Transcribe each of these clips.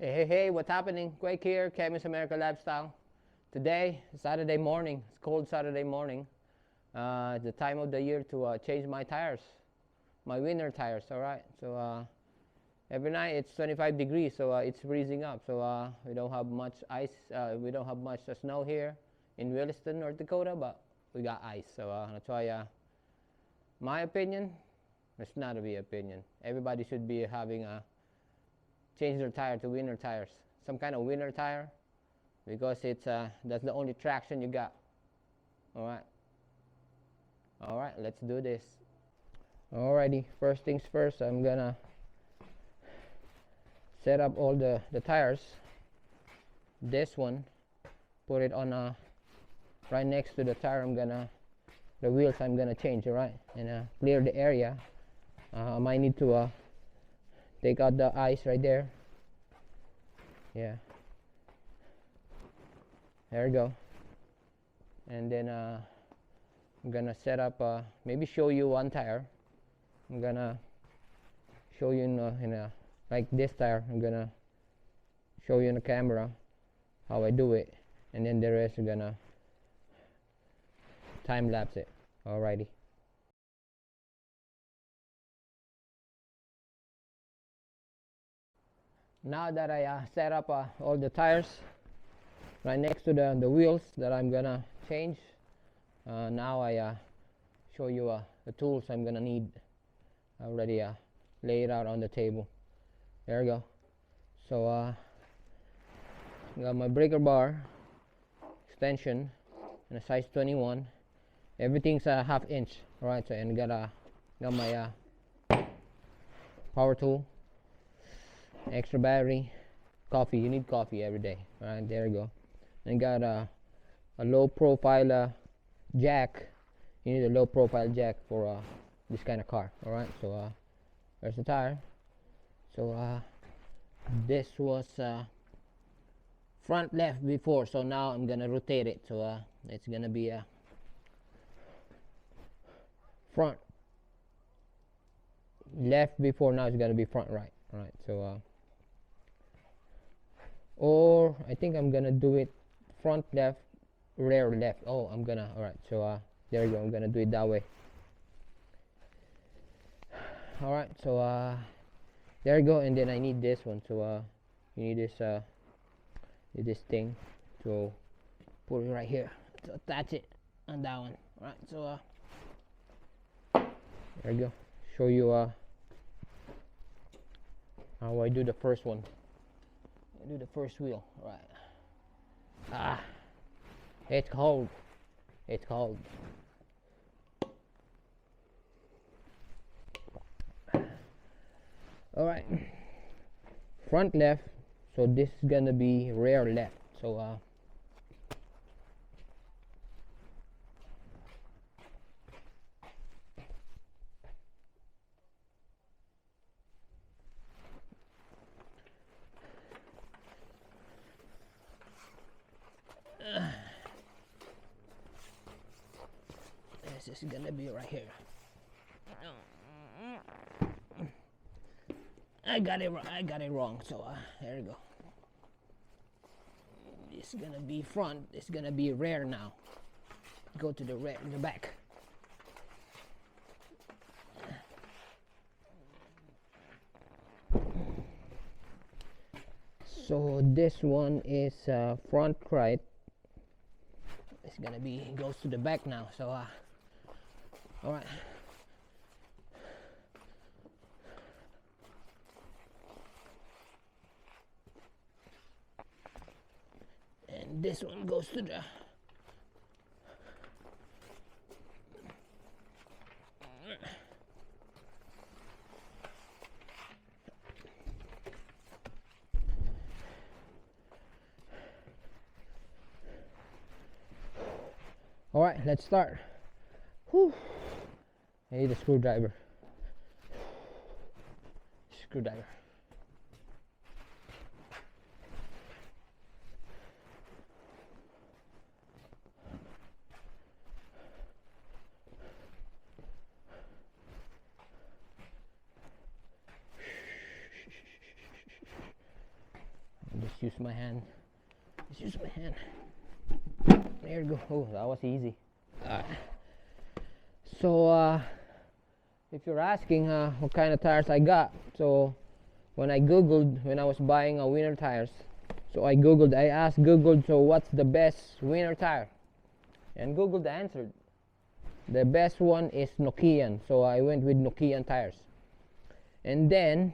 Hey, what's happening? Quake here, Kevin's America Lifestyle. Today, Saturday morning, it's cold Saturday morning. It's the time of the year to change my tires, my winter tires, all right? Every night it's 25 degrees, so it's freezing up. We don't have much ice, we don't have much snow here in Williston, North Dakota, but we got ice. That's why, my opinion, it's not a big opinion. Everybody should be having a change their tire to winter tires, some kind of winter tire, because that's the only traction you got. All right, let's do this. Alrighty, first things first, I'm gonna set up all the tires. This one, put it on right next to the tire. The wheels I'm gonna change, alright, and clear the area. I might need to take out the ice right there. Yeah, there we go. And then I'm gonna set up, maybe show you one tire. I'm gonna show you like this tire. I'm gonna show you in the camera how I do it, and then the rest I'm gonna time lapse it. Alrighty. Now that I set up all the tires right next to the wheels that I'm gonna change, now I show you the tools I'm gonna need. I already lay it out on the table. There we go. I got my breaker bar, extension, and a size 21. Everything's a half inch. Alright, so and got my power tool, extra battery, coffee. You need coffee every day. Alright, there you go. And got a low profile jack. You need a low profile jack for this kind of car. Alright, so there's the tire. So this was front left before, so now I'm gonna rotate it. So it's gonna be front left before, now it's gonna be front right. Alright, so or I think I'm gonna do it front left, rear left. Alright, so there you go, I'm gonna do it that way. Alright, so there you go. And then I need this one, so you need this thing to put it right here to attach it on that one. Alright, so there you go. Show you how I do the first one. I do the first wheel. Right. It's cold. It's cold. Alright. Front left. So this is gonna be rear left. So this is gonna be right here. I got it wrong. So there you go. It's gonna be front. It's gonna be rear now. Go to the rear, the back. So this one is front right. It's gonna be goes to the back now. So all right. And this one goes to the all right, let's start. Whew. I need a screwdriver. Just use my hand. Just use my hand. There you go. Oh, that was easy. So if you're asking what kind of tires I got, so when I googled, when I was buying winter tires, so I asked Google, so what's the best winter tire? And Google answered, the best one is Nokian. So I went with Nokian tires. And then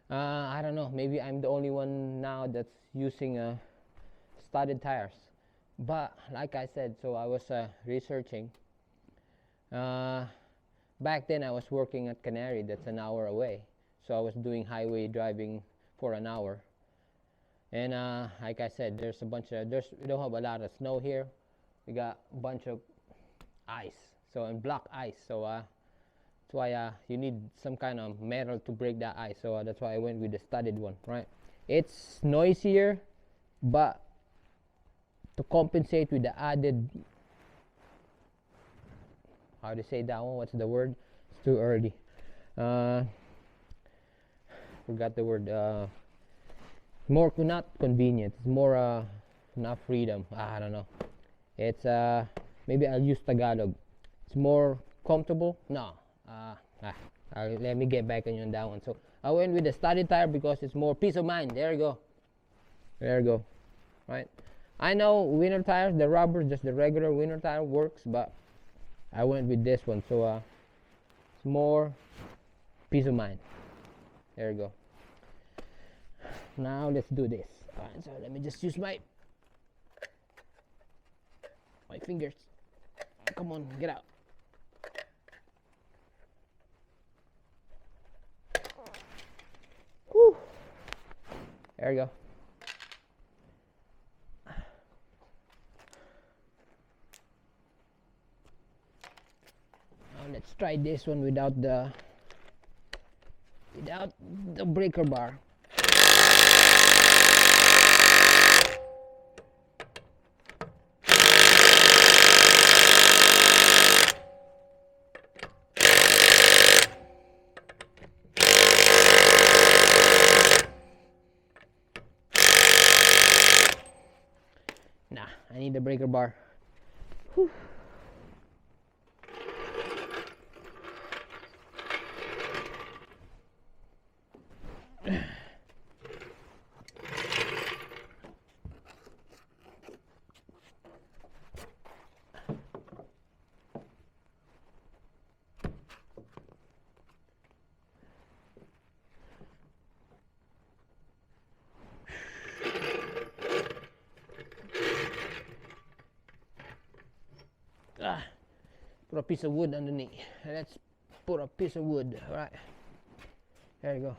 I don't know, maybe I'm the only one now that's using studded tires. But like I said, so I was researching. Back then I was working at Canary, that's an hour away. So I was doing highway driving for an hour. And like I said, we don't have a lot of snow here. We got a bunch of ice, and block ice. So that's why you need some kind of metal to break that ice. So that's why I went with the studded one, right? It's noisier, but to compensate with the added, how to say that one? What's the word? It's too early. Forgot the word. More not convenient. It's more not freedom. I don't know. It's maybe I'll use Tagalog. It's more comfortable. No. Let me get back on that one. So I went with the studded tire because it's more peace of mind. There you go. There you go. Right. I know winter tires, the rubber, just the regular winter tire works, but I went with this one. So it's more peace of mind. There you go. Now let's do this. Alright, so let me just use my fingers. Come on, get out. Whew. There you go. Now let's try this one without the breaker bar. Nah, I need the breaker bar. Whew. Put a piece of wood underneath. Let's put a piece of wood. All right. There you go.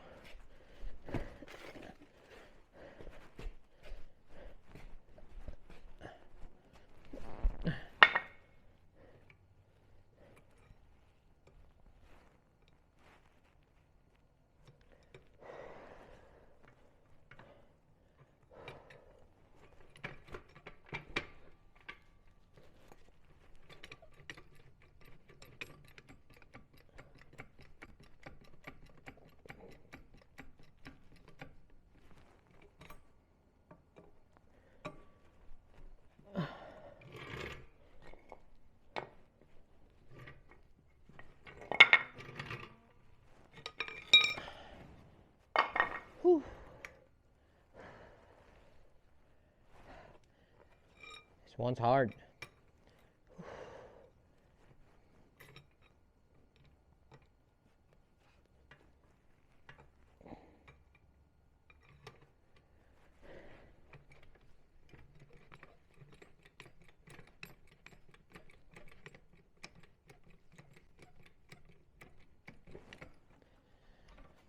Whew. This one's hard.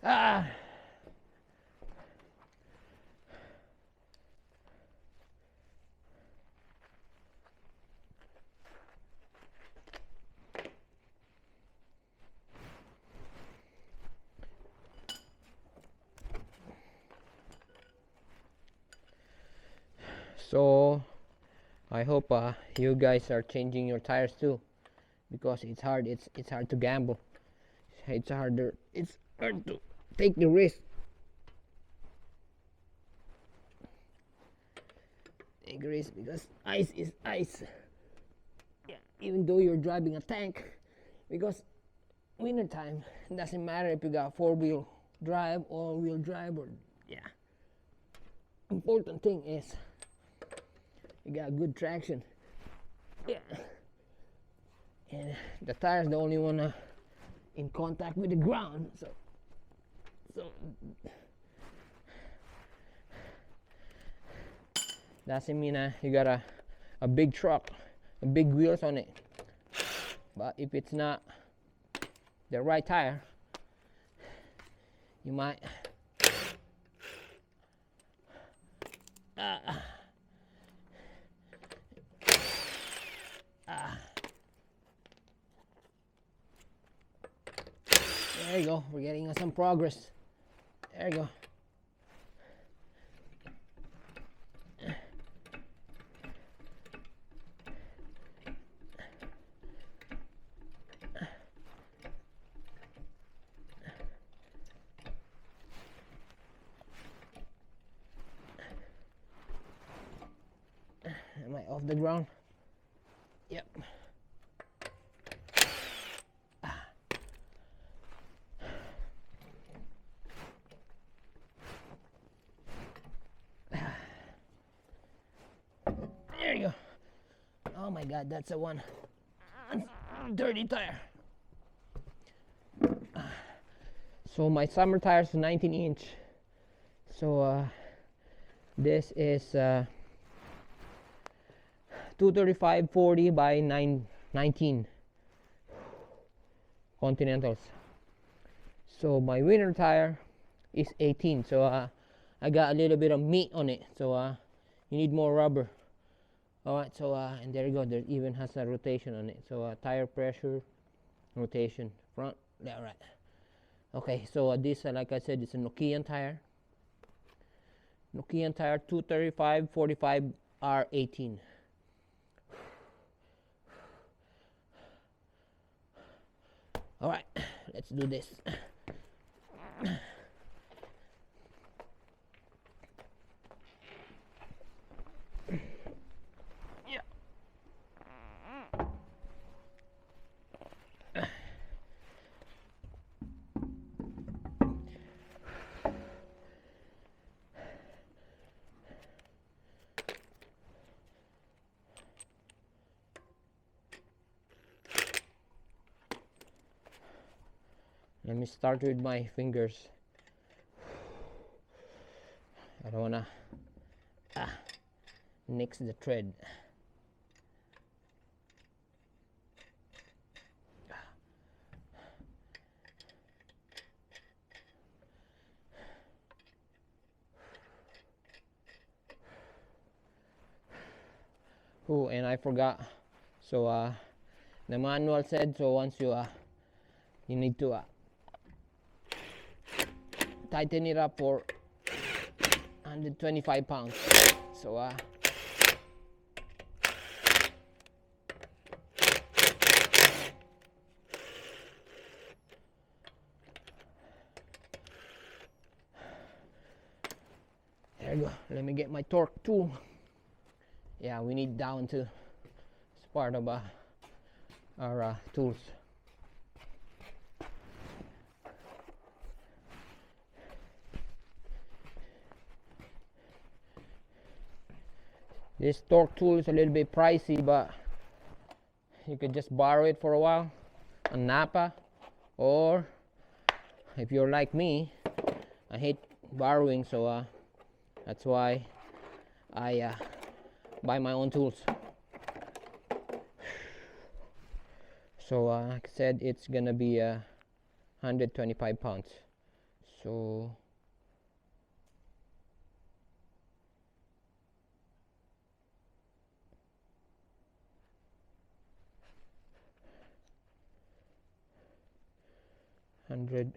Ah. So I hope you guys are changing your tires too, because it's hard. It's hard to gamble. It's hard to take the risk. grease because ice is ice. Yeah, even though you're driving a tank, because winter time, it doesn't matter if you got four-wheel drive, all-wheel drive, or yeah. Important thing is you got good traction. Yeah. And the tire's the only one in contact with the ground, so doesn't mean you got a big truck, a big wheels on it. But if it's not the right tire, you might there you go, we're getting some progress. There you go. Am I off the ground? Yep. There you go. Oh my God, that's a one dirty tire. So my summer tire is 19 inch. So this is 235/40 by 19 Continentals. So my winter tire is 18. So I got a little bit of meat on it. So you need more rubber. Alright, so and there you go, there even has a rotation on it. So tire pressure, rotation, front, left, right. Okay, so this like I said, it's a Nokian tire. Nokian tire 235/45 R18. Alright, let's do this. Let me start with my fingers. I don't wanna nix the thread. Oh, and I forgot. So the manual said so once you need to tighten it up for 125 pounds. So there you go. Let me get my torque tool. Yeah, we need down too. It's part of our tools. This torque tool is a little bit pricey, but you could just borrow it for a while on Napa, or if you're like me, I hate borrowing, so that's why I buy my own tools. So like I said, it's gonna be 125 pounds. So $125.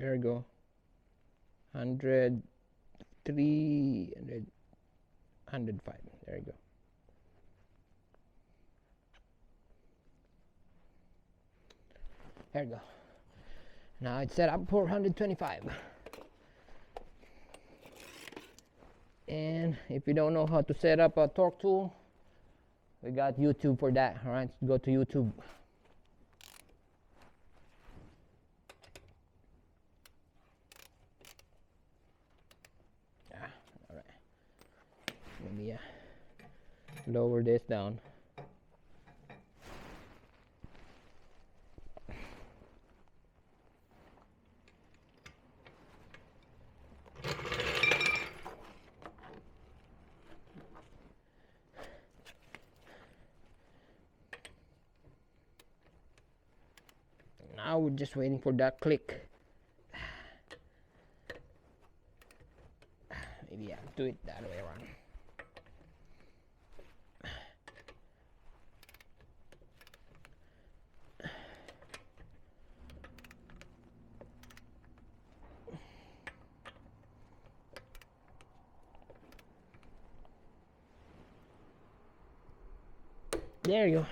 There we go. 100, 300, 105. There you go. There you go. Now it's set up for 125. And if you don't know how to set up a torque tool, we got YouTube for that. All right, go to YouTube. All right. Maybe lower this down. Now we're just waiting for that click. Maybe I'll do it that way around. There you go.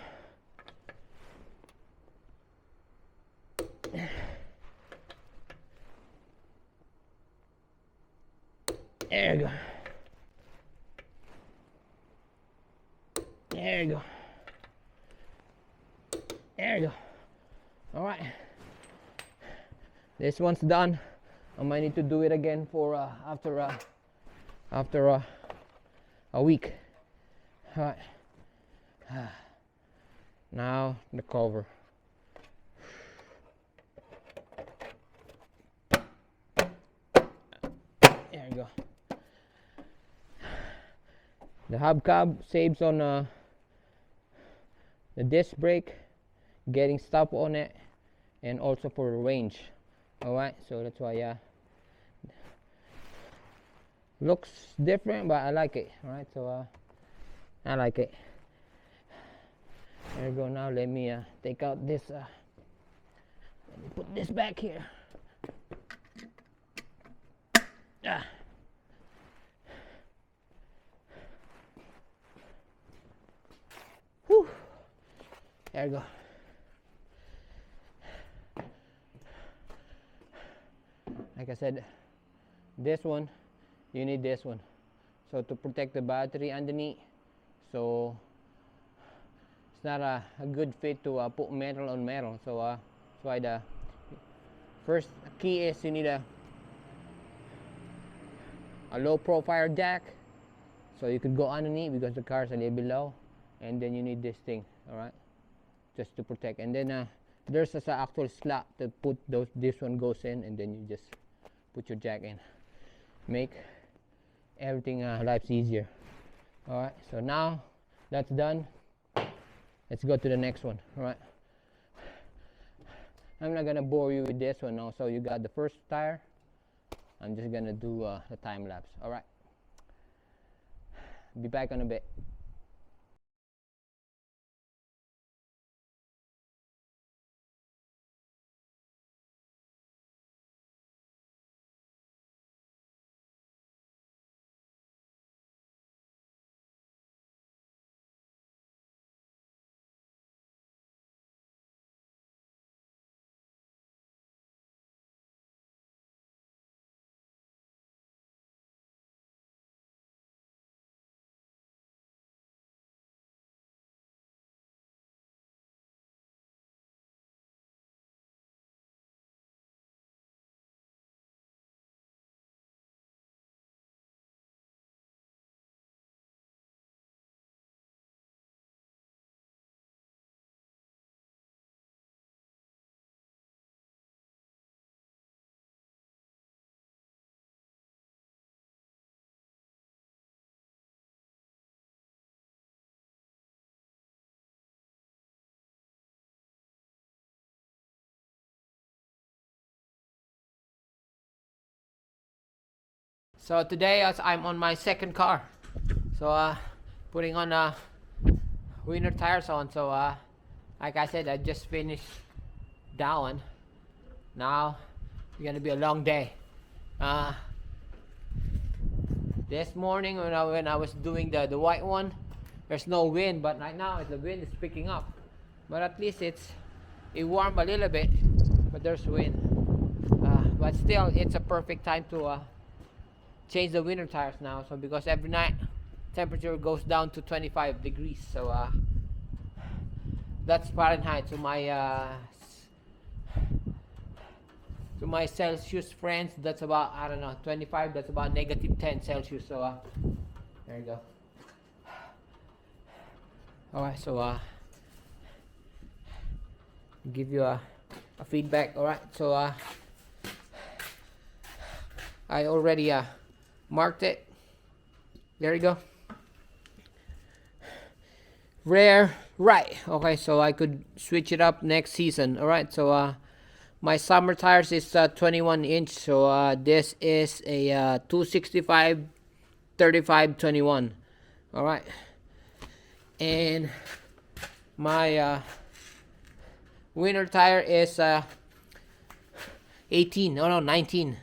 There you go. There you go. There you go. All right. This one's done. I might need to do it again for after a week. All right. Now the cover. There you go. The hubcap saves on the disc brake, getting stuff on it, and also for range. Alright, so that's why looks different, but I like it. Alright, so I like it. There you go. Now let me take out this, let me put this back here. Whew. There you go. Like I said, this one, you need this one. So to protect the battery underneath, so it's not a good fit to put metal on metal. So that's why the first key is you need a low profile jack, so you could go underneath because the car's a little below, and then you need this thing, all right, just to protect. And then there's an actual slot to put this one goes in, and then you just put your jack in. Make everything life's easier. All right, so now that's done. Let's go to the next one. All right, I'm not gonna bore you with this one now. So you got the first tire. I'm just gonna do the time lapse. All right, be back in a bit. So today I'm on my second car. So putting on winter tires on. So like I said, I just finished that one. Now It's gonna be a long day. This morning when I was doing the white one, there's no wind, but right now the wind is picking up. But at least it warmed a little bit, but there's wind. But still, it's a perfect time to change the winter tires now. So because every night temperature goes down to 25 degrees. So that's Fahrenheit. To my Celsius friends, that's about, I don't know, 25. That's about -10 Celsius. So there you go. Alright, so give you a feedback. Alright, so I already marked it. There you go. Rare, right? Okay, so I could switch it up next season. Alright, so my summer tires is 21 inch. So this is a 265 35 21. Alright, and my winter tire is 18. No, 19.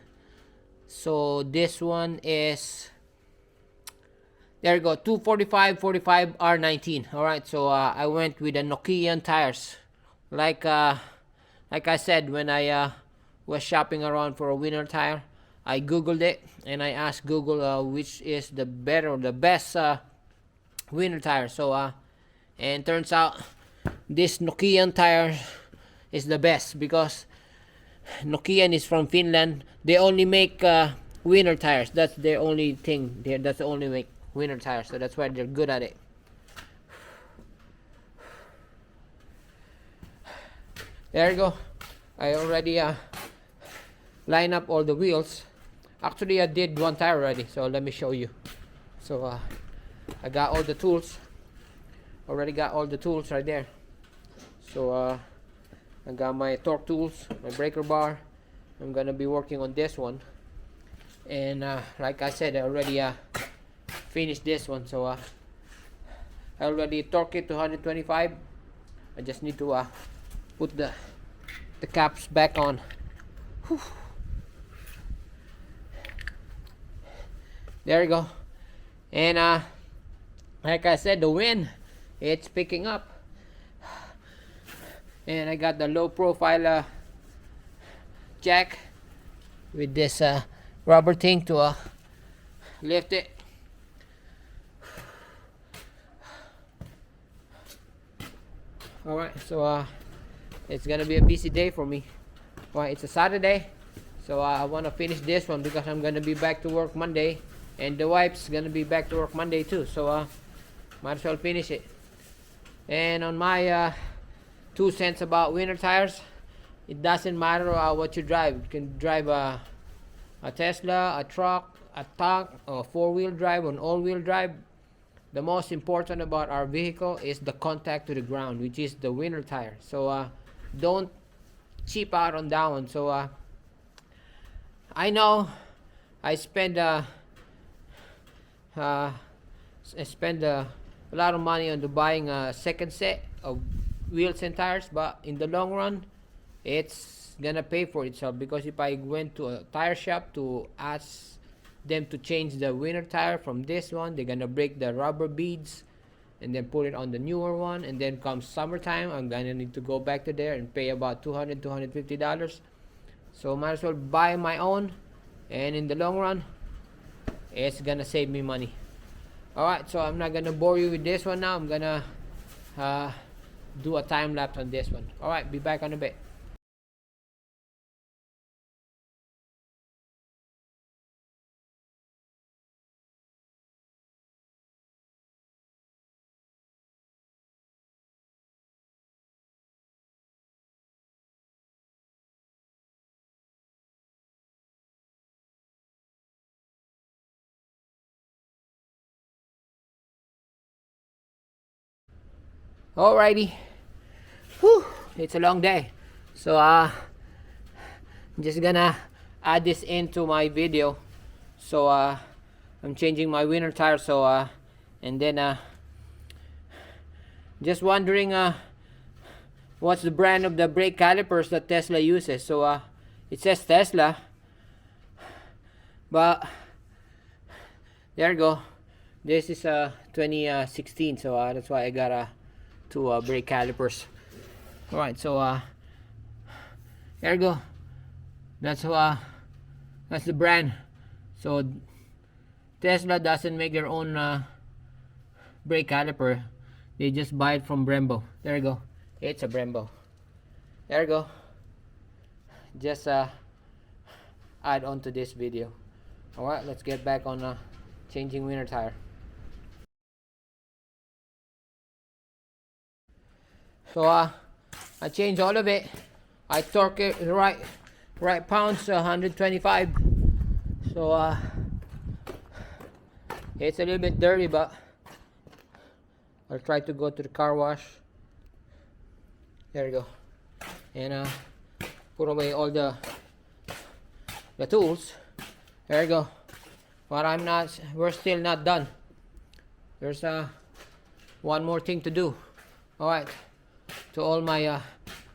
So this one is, there you go, 245 45 R19. Alright, so I went with the Nokian tires. Like I said, when I was shopping around for a winter tire, I googled it and I asked Google which is the better or the best winter tire. So and turns out this Nokian tire is the best, because Nokian is from Finland. They only make winter tires. That's their only thing. That's the only make winter tires. So that's why they're good at it. There you go. I already line up all the wheels. Actually, I did one tire already. So let me show you. So I got all the tools. Already got all the tools right there. So I got my torque tools, my breaker bar. I'm gonna be working on this one, and like I said, I already finished this one. So I already torque it to 125. I just need to put the caps back on. Whew. There you go. And like I said, the wind, it's picking up. And I got the low profile jack with this rubber thing to lift it. Alright, so it's gonna be a busy day for me. Alright, it's a Saturday, so I want to finish this one because I'm gonna be back to work Monday, and the wife's gonna be back to work Monday too. So might as well finish it. And on my 2 cents about winter tires, it doesn't matter what you drive. You can drive a Tesla, a truck, a tank, or 4-wheel drive, or an all-wheel drive. The most important about our vehicle is the contact to the ground, which is the winter tire. So don't cheap out on that one. So I know I spend a lot of money on buying a second set of wheels and tires, but in the long run it's gonna pay for itself, because if I went to a tire shop to ask them to change the winter tire from this one, they're gonna break the rubber beads and then put it on the newer one, and then comes summertime, I'm gonna need to go back to there and pay about $250. So might as well buy my own, and in the long run it's gonna save me money. Alright, so I'm not gonna bore you with this one now. I'm gonna do a time lapse on this one. Alright, be back on a bit. Alrighty. Whew, it's a long day. So I'm just gonna add this into my video. So I'm changing my winter tire. So and then just wondering what's the brand of the brake calipers that Tesla uses. So It says Tesla, but there you go. This is 2016, so that's why I got two brake calipers. All right, so there you go. That's the brand. So Tesla doesn't make their own brake caliper. They just buy it from Brembo. There you go. It's a Brembo. There you go. Just add on to this video. All right, let's get back on changing winter tire. So I changed all of it. I torque it right pounds 125. So it's a little bit dirty, but I'll try to go to the car wash. There you go. And put away all the tools. There you go. But we're still not done. There's one more thing to do. All right, to all my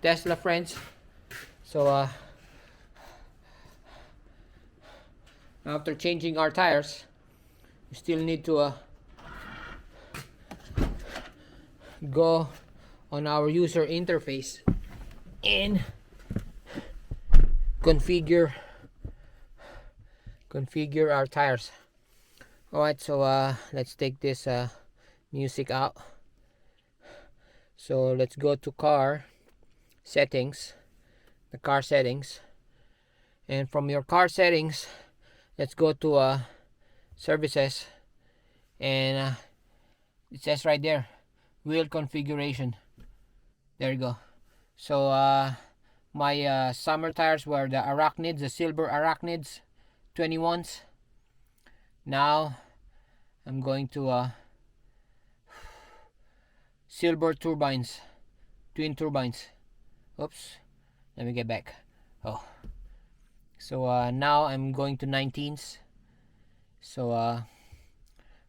Tesla friends. So after changing our tires, we still need to go on our user interface and configure our tires. All right, so let's take this music out. So let's go to car settings, the car settings, and from your car settings, let's go to services, and it says right there, wheel configuration. There you go. So my summer tires were the Arachnids, the silver Arachnids 21s. Now I'm going to silver turbines, twin turbines. Oops, let me get back. Oh, so now I'm going to 19s. So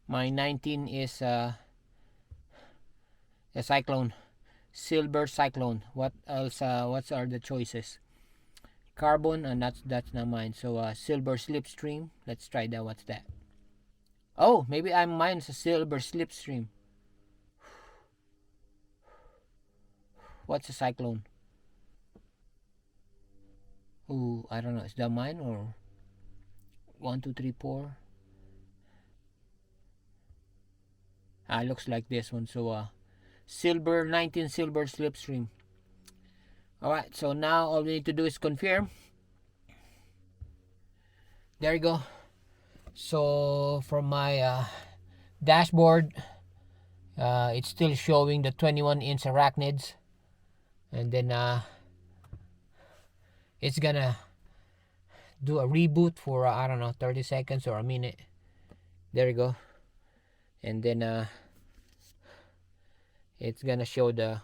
my 19 is a Cyclone, silver Cyclone. What else? What are the choices? Carbon, and that's not mine. So silver Slipstream. Let's try that. What's that? Oh, maybe mine's a silver Slipstream. What's a Cyclone? Ooh, I don't know. Is that mine or 1, 2, 3, 4? Looks like this one. So silver 19 silver Slipstream. Alright, so now all we need to do is confirm. There you go. So from my dashboard, it's still showing the 21-inch Arachnids, and then it's gonna do a reboot for I don't know, 30 seconds or a minute. There you go. And then it's gonna show the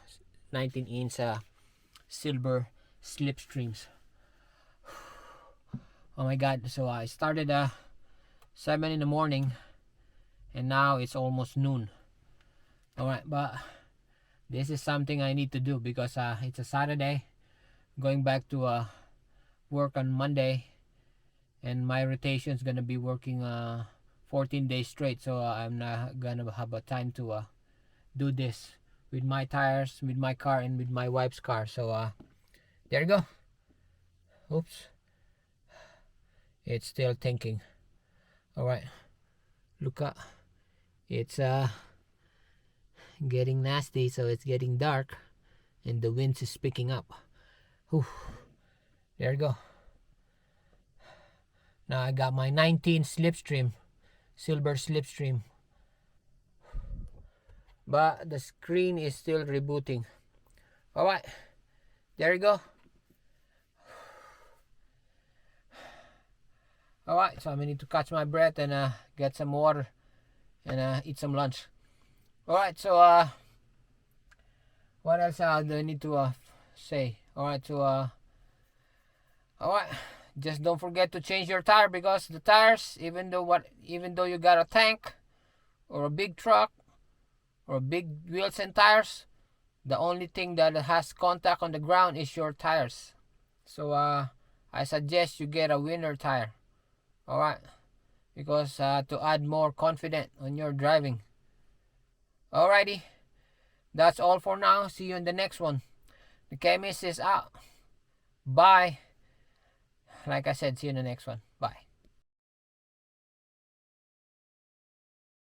19-inch silver Slipstreams. Oh my god. So I started 7 in the morning, and now it's almost noon. Alright, but this is something I need to do because it's a Saturday, going back to work on Monday, and my rotation is gonna be working 14 days straight. So I'm not gonna have a time to do this with my tires, with my car, and with my wife's car. So there you go. Oops, it's still thinking. All right, look up. It's getting nasty, so it's getting dark, and the wind is picking up. Whew. There you go. Now I got my 19 Slipstream, silver Slipstream, but the screen is still rebooting. All right, there you go. All right, so I need to catch my breath and get some water and eat some lunch. All right, so what else do I need to say? All right, so all right, just don't forget to change your tire, because the tires, even though you got a tank or a big truck or big wheels and tires, the only thing that has contact on the ground is your tires. So I I suggest you get a winter tire. Alright? Because to add more confidence on your driving. Alrighty. That's all for now. See you in the next one. The chemist is out. Bye. Like I said, see you in the next one.